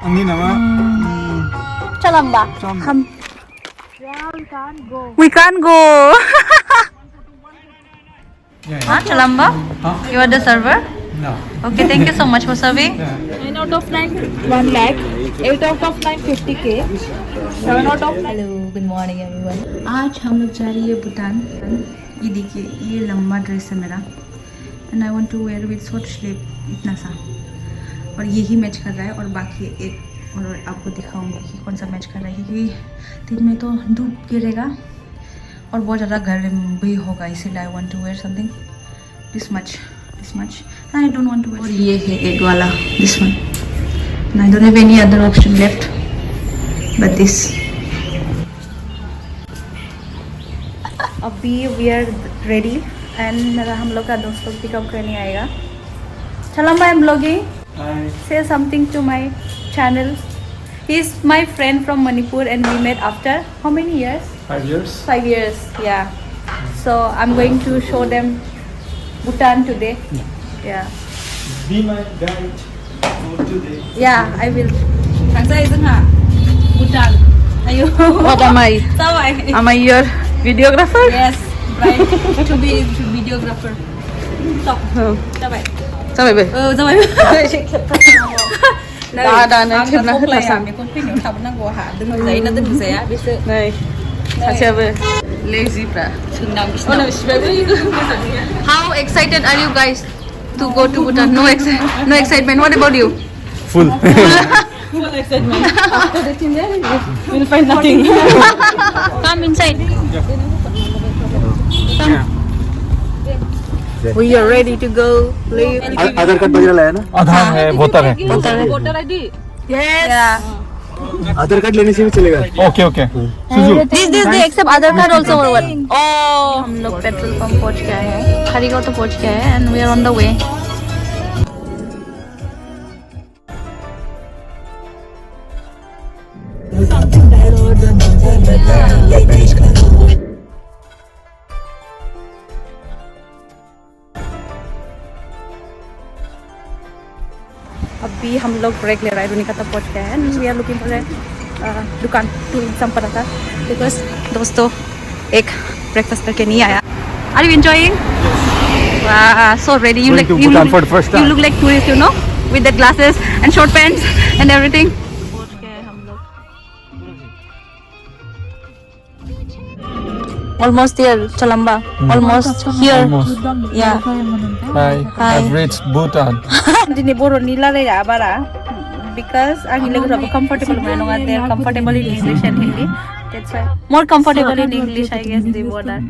Angin nama. Chalamba. Chalamba. Yeah, we can't go. Huh? Chalamba? Huh? You are the server? No. Okay, thank you so much for serving. 9 out of 9, 1 lakh. 8 out of 9, 50K. 7 out of 9. Hello good morning everyone. आज हम लोग जा रही है भूटान। ये देखिए, ये लंबा ड्रेस है मेरा and I want to wear with short sleeve इतना सा, और यही मैच कर रहा है। और बाकी एक और आपको दिखाऊंगी कि कौन सा मैच कर रहा है, क्योंकि दिन में तो धूप गिरेगा और बहुत ज़्यादा गर्म भी होगा, इसीलिए I want to wear something this much I don't want to wear. और ये है एग वाला, this one, I don't have any other option left but this. अभी वी आर रेडी एंड मेरा हम लोग का दोस्त लोग पिकअप करने आएगा। Chalamba, I'm vlogging. Hi. Say something to my channel. He's my friend from Manipur and we met after how many years? 5 years. 5 years, yeah. So I'm going to show them Bhutan today. Yeah. Be my guide for today. Yeah, I will. Thằng Tây dân hả? Bhutan. Are you? What am I? Sao vậy? Am I your videographer? Yes, right. To be videographer. Stop. Sao vậy? Sao vậy? Sao vậy? Đã, này, chụp nó hết là sẵn. Này, Sacha về. Lazy bra. How excited are you guys to go to Bhutan? No excitement. What about you? Full. Full excitement. After the thing there, we'll find nothing. Come inside. Yeah. We are ready to go. Leave. Aadhaar card वगैरह लाया ना? आधार है, voter है। Voter ID. Yes. Yeah. आधार card लेने से भी चलेगा। Okay okay. This they accept other card also or what? Oh, हम लोग पेट्रोल पंप पहुंच गए हैं, खरीगो तो पहुंच गए हैं and we are on the way. अभी हम लोग ब्रेक ले रहे हैं, रुनिका तक पहुंच गए हैं and we are looking for दुकान to eat some paratha because दोस्तों एक ब्रेकफास्ट करके नहीं आया। Are you enjoying? So ready, you look like tourist, you know, with the glasses and short pants and everything. पहुंच गए हम लोग। Almost there, Chalamba. Almost here. Almost. Yeah. Hi. Hi. I've reached Bhutan. Dini boro nila le ya bara because ang ilang rabo comfortable man nga, they are comfortable in English and Hindi. That's why more comfortable in English, I guess they both are,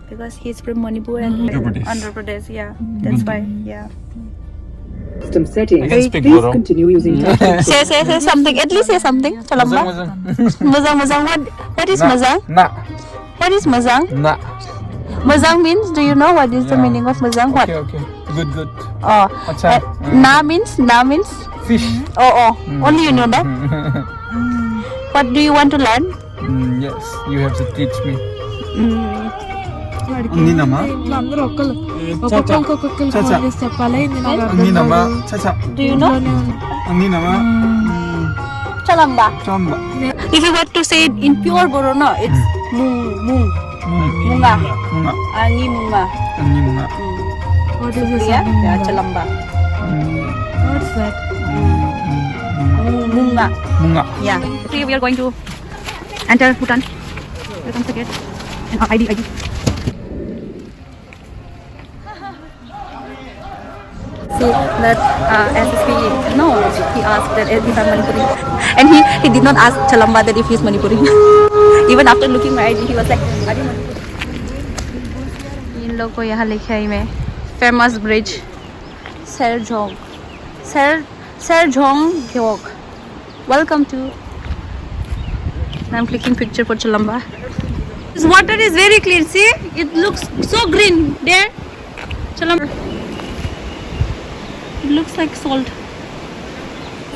because he's from Manipur and Andhra Pradesh. Yeah, that's why. Yeah. System settings. I can speak Please Bodo. continue using touch. Say something. At least say something. Chalamba. Mazang. What is mazang? Na. What is mazang? Na. Mazang means, do you know what is the meaning of mazang? What? Okay. Good. Oh. Acha. Na means. Fish. Oh. Only you know that. What do you want to learn? Yes. You have to teach me. Angin nama. Angin nama. Chacha. Do you know? Angin nama. Chalamba. Chamba. If you were to say it in pure Bodo, no, it's munga. Munga. Angi munga. Angin munga. What is this? Yeah, Chalamba. What's that? Munga. Munga. Yeah. Okay, we are going to enter Bhutan. Welcome to get an ID. See that SSP, no, he asked that if I'm Manipuri, and he did not ask Chalamba that if he's Manipuri. Even after looking my ID, he was like, are you Manipuri? इन लोग को यहाँ लिखा है मैं famous bridge Serjong Gyok. Welcome to. I'm clicking picture for Chalamba. This water is very clean. See, it looks so green there. Chalamba. It looks like salt.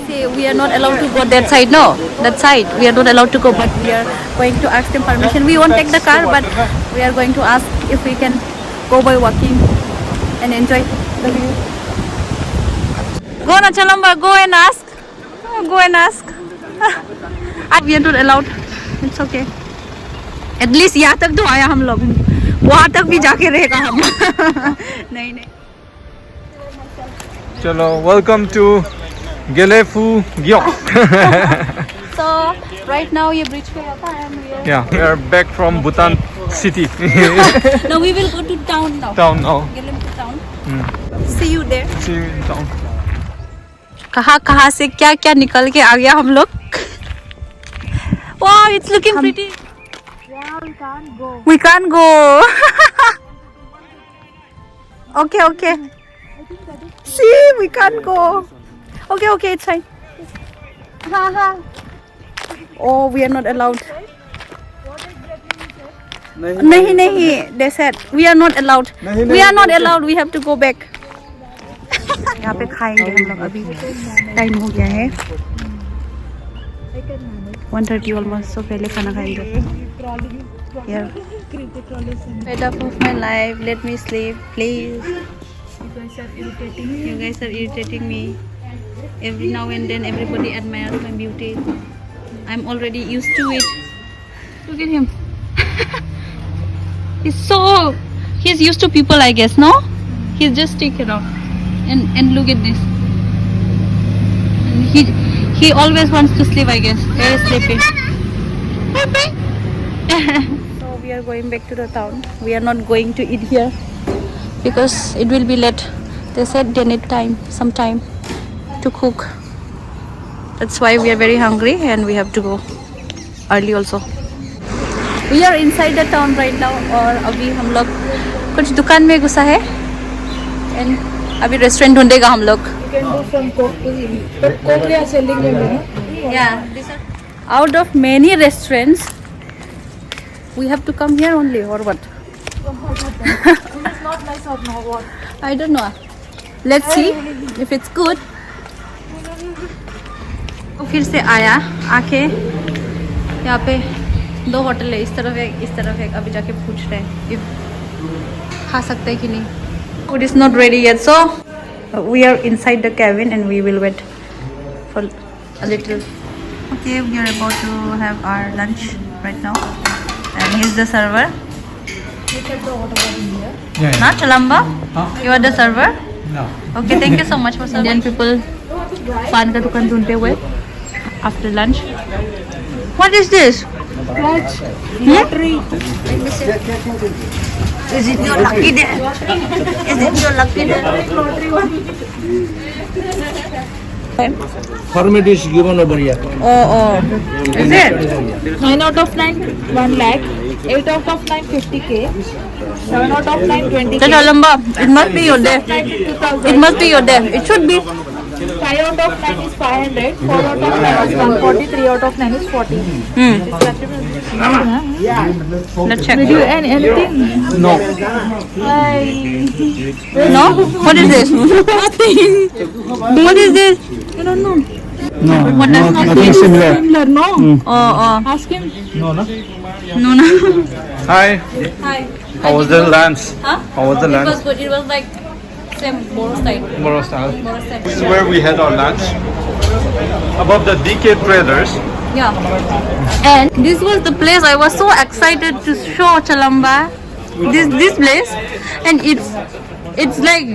See, we are not allowed to go that side. No, that side we are not allowed to go. But we are going to ask them permission. We won't take the car, but we are going to ask if we can go by walking and enjoy the view. Go na Chalamba, go and ask. go and ask. We are not allowed. It's okay. At least यहाँ तक तो आया हम लोग. वहाँ तक भी जाके रहेगा हम. नहीं नहीं. Chalo, welcome to Gelefu Gyeong. So right now ये bridge पे आता है. I am here. Yeah, we are back from Bhutan city. No, we will go to town now. Town now. Gelefu town. See you there. See you in town. कहाँ से क्या क्या निकल के आ गया हम लोग. Wow, it's looking pretty. Yeah, we can't go. We can't go. Okay. See, we can't go. Okay, it's fine. Oh, we are not allowed. नहीं. They said we are not allowed. We are not allowed. We have to go back. यहाँ पे खाएंगे हम लोग. अभी time हो गया है 1:30 almost. So पहले खाना खाएंगे. Yeah. Fed up of my life. Let me sleep, please. You guys are irritating me. Every now and then, everybody admires my beauty. I'm already used to it. Look at him. He's used to people, I guess. No, he's just sticking around. And look at this. And he always wants to sleep, I guess. Very sleepy. So we are going back to the town. We are not going to eat here because it will be late. They said they need some time to cook. That's why we are very hungry and we have to go early also. We are inside the town right now और अभी हम लोग कुछ दुकान में घुसा है and अभी रेस्टोरेंट ढूंढेगा हम लोग. You can do from Coke to him. But Coke they are selling them, no? Yeah, these are out of many restaurants. We have to come here only or what? It's not nice or no what? I don't know. Let's see if it's good. तो फिर से आया आके यहाँ पे 2 hotel है. इस तरफ एक अभी जाके पूछ रहे हैं if खा सकते हैं कि नहीं. Food is not ready yet, so we are inside the cabin and we will wait for a little. Okay, we are about to have our lunch right now and he's the server. You kept the water bottle here. Yeah. Not Chalamba? Huh? You are the server? No. Okay, thank you so much for serving. Indian people पान का दुकान ढूंढते हुए after lunch. What is this? Clutch. Lottery. Is it your lucky day? Is it your lucky day? Lottery one. Format is given over here. Oh. Is it? 9 out of 9, 1 lakh. 8 out of 9, 50k. 7 out of 9, 20k. Chalamba, it must be your day. 2,000. It must be your day. It should be. 5 out of 9 is 500. 4 out of 9 is 140. 3 out of 9 is 40. Let's check. Did you earn anything? No. No? What is this? What is this? You don't know. No. What does Nothing similar. Similar, no. Oh. Ask him. No, no. No. Hi. Hi. How was the lunch? Huh? How was the It was lunch? good. It was like same Boro style. Moro style. Boro style. This is where we had our lunch. Above the DK Traders. Yeah. And this was the place I was so excited to show Chalamba. This place, and it's like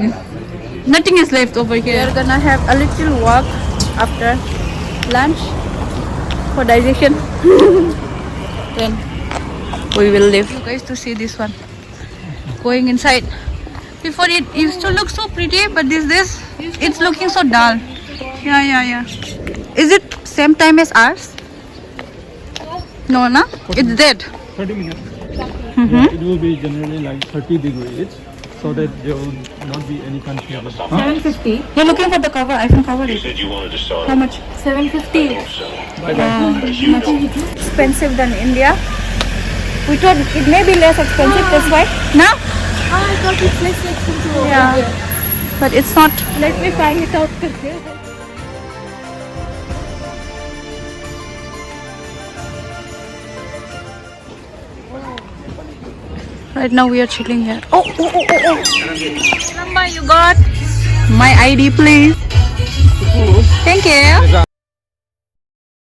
nothing is left over here. We're gonna have a little walk after lunch for digestion. Then we will leave. You guys to see this one. Going inside. Before it used to look so pretty, but this it's looking so dull. Yeah. Is it same time as ours? No, na? It's dead. 30 minutes. Mm-hmm. It will be generally like 30 degrees, so that there will not be any confusion. 750. You're looking for the cover. I can cover it. How much? 750. Much expensive than India. We thought it may be less expensive. That's why. No? I thought it's less expensive. Yeah. But it's not. Let me find it out. Right now we are chilling here. Oh. Number you got? My ID, please. Thank you.